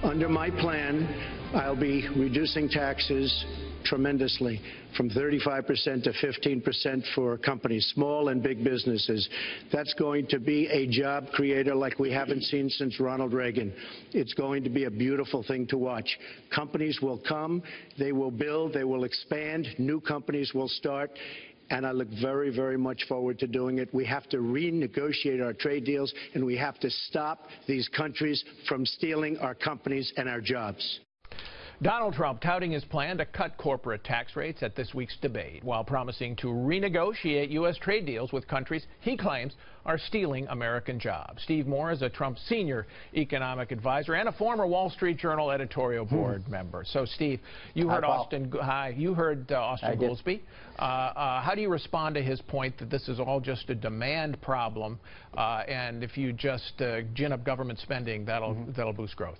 Under my plan, I'll be reducing taxes tremendously, from 35% to 15% for companies, small and big businesses. That's going to be a job creator like we haven't seen since Ronald Reagan. It's going to be a beautiful thing to watch. Companies will come, they will build, they will expand, new companies will start, and I look very, very much forward to doing it. We have to renegotiate our trade deals, and we have to stop these countries from stealing our companies and our jobs. Donald Trump touting his plan to cut corporate tax rates at this week's debate, while promising to renegotiate U.S. trade deals with countries he claims are stealing American jobs. Steve Moore is a Trump senior economic advisor and a former Wall Street Journal editorial board member. So, Steve, you heard Austin Goolsbee. How do you respond to his point that this is all just a demand problem, and if you just gin up government spending, that'll boost growth?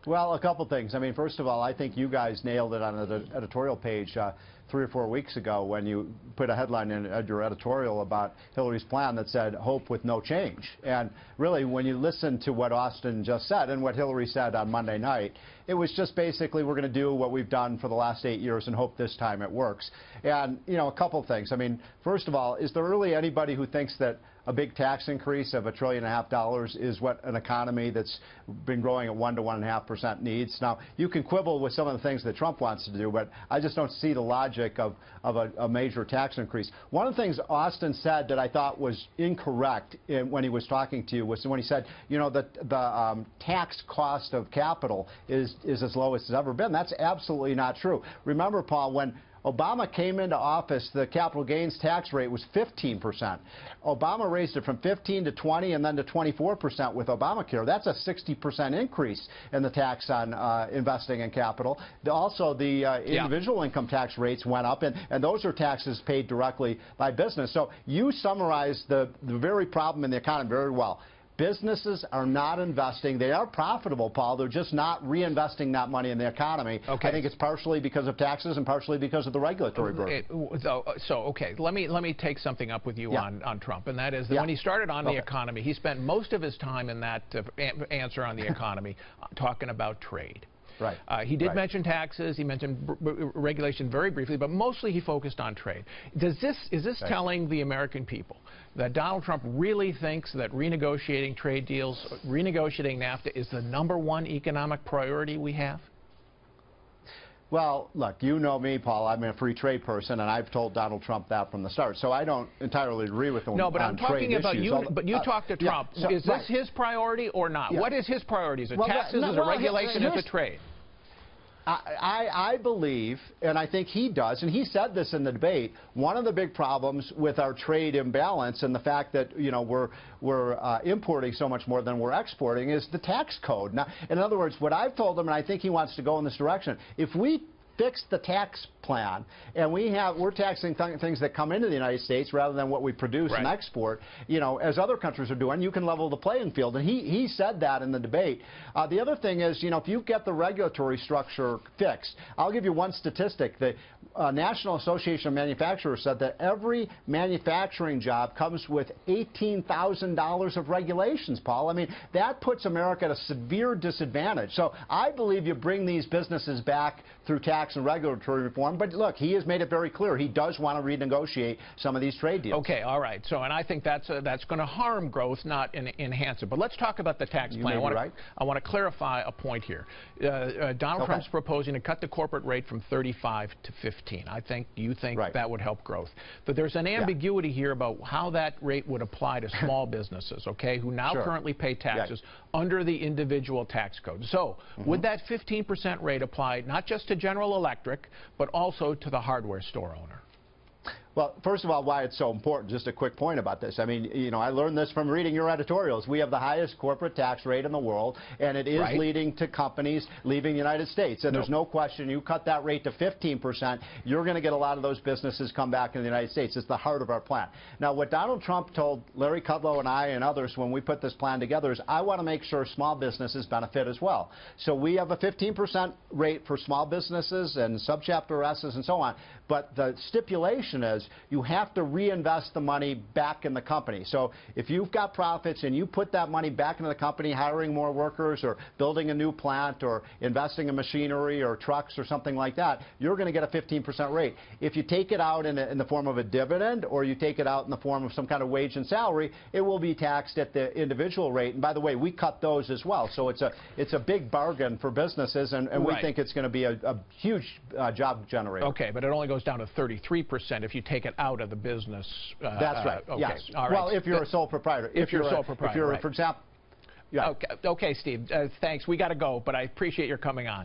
Well, a couple things. I mean, first of all, I think you guys nailed it on the editorial page 3 or 4 weeks ago when you put a headline in your editorial about Hillary's plan that said, hope with no change. And really, when you listen to what Austin just said and what Hillary said on Monday night, it was just basically, we're going to do what we've done for the last 8 years and hope this time it works. And, you know, a couple things. I mean, first of all, is there really anybody who thinks that a big tax increase of $1.5 trillion is what an economy that's been growing at 1 to 1.5% needs? Now, you can quibble with some of the things that Trump wants to do, but I just don't see the logic of a major tax increase. One of the things Austin said that I thought was incorrect when he was talking to you was when he said, you know, that the tax cost of capital is as low as it's ever been. That's absolutely not true. Remember, Paul, when Obama came into office, the capital gains tax rate was 15%. Obama raised it from 15 to 20 and then to 24% with Obamacare. That's a 60% increase in the tax on investing in capital. Also, the individual income tax rates went up, and those are taxes paid directly by business. So you summarized the very problem in the economy very well. Businesses are not investing. They are profitable, Paul. They're just not reinvesting that money in the economy. Okay. I think it's partially because of taxes and partially because of the regulatory burden. Okay, let me take something up with you on Trump, and that is that when he started on the economy, he spent most of his time in that answer on the economy talking about trade. Right. He did mention taxes. He mentioned regulation very briefly, but mostly he focused on trade. Is this telling the American people that Donald Trump really thinks that renegotiating trade deals, renegotiating NAFTA, is the #1 economic priority we have? Well, look, you know me, Paul. I'm a free trade person, and I've told Donald Trump that from the start. So I don't entirely agree with him. No, but I'm talking about you. But you talked to Trump. So, is this his priority or not? What is his priority? Is it taxes? Is it regulation? Is it trade? I believe, and I think he does, and he said this in the debate, one of the big problems with our trade imbalance and the fact that, you know, we're importing so much more than we're exporting is the tax code. Now, in other words, what I've told him, and I think he wants to go in this direction, if we fix the tax plan, and we're taxing things that come into the United States rather than what we produce and export, you know, as other countries are doing, you can level the playing field. And he said that in the debate. The other thing is, you know, if you get the regulatory structure fixed, I'll give you one statistic. The National Association of Manufacturers said that every manufacturing job comes with $18,000 of regulations, Paul. I mean, that puts America at a severe disadvantage. So I believe you bring these businesses back through tax and regulatory reform. But look, he has made it very clear he does want to renegotiate some of these trade deals. Okay, all right. So, and I think that's going to harm growth, not enhance it. But let's talk about the tax plan. I want to clarify a point here. Donald Trump's proposing to cut the corporate rate from 35 to 15. I think you think that would help growth. But there's an ambiguity here about how that rate would apply to small businesses, okay, who now currently pay taxes under the individual tax code. So would that 15% rate apply not just to General Electric, but also to the hardware store owner? Well, first of all, why it's so important, just a quick point about this. I mean, you know, I learned this from reading your editorials. We have the highest corporate tax rate in the world, and it is leading to companies leaving the United States. And there's no question, you cut that rate to 15%, you're going to get a lot of those businesses come back in the United States. It's the heart of our plan. Now, what Donald Trump told Larry Kudlow and I and others when we put this plan together is I want to make sure small businesses benefit as well. So we have a 15% rate for small businesses and subchapter S's and so on. But the stipulation is business, you have to reinvest the money back in the company. So if you've got profits and you put that money back into the company, hiring more workers or building a new plant or investing in machinery or trucks or something like that, you're going to get a 15% rate. If you take it out in the form of a dividend or you take it out in the form of some kind of wage and salary, it will be taxed at the individual rate. And by the way, we cut those as well. So it's a big bargain for businesses, and we think it's going to be a huge job generator. Okay, but it only goes down to 33% if you take it out of the business. That's right. Okay. Yes. All right. Well, if you're a sole proprietor. If you're a sole proprietor, for example. Yeah. Okay, Steve. Thanks. We got to go, but I appreciate your coming on.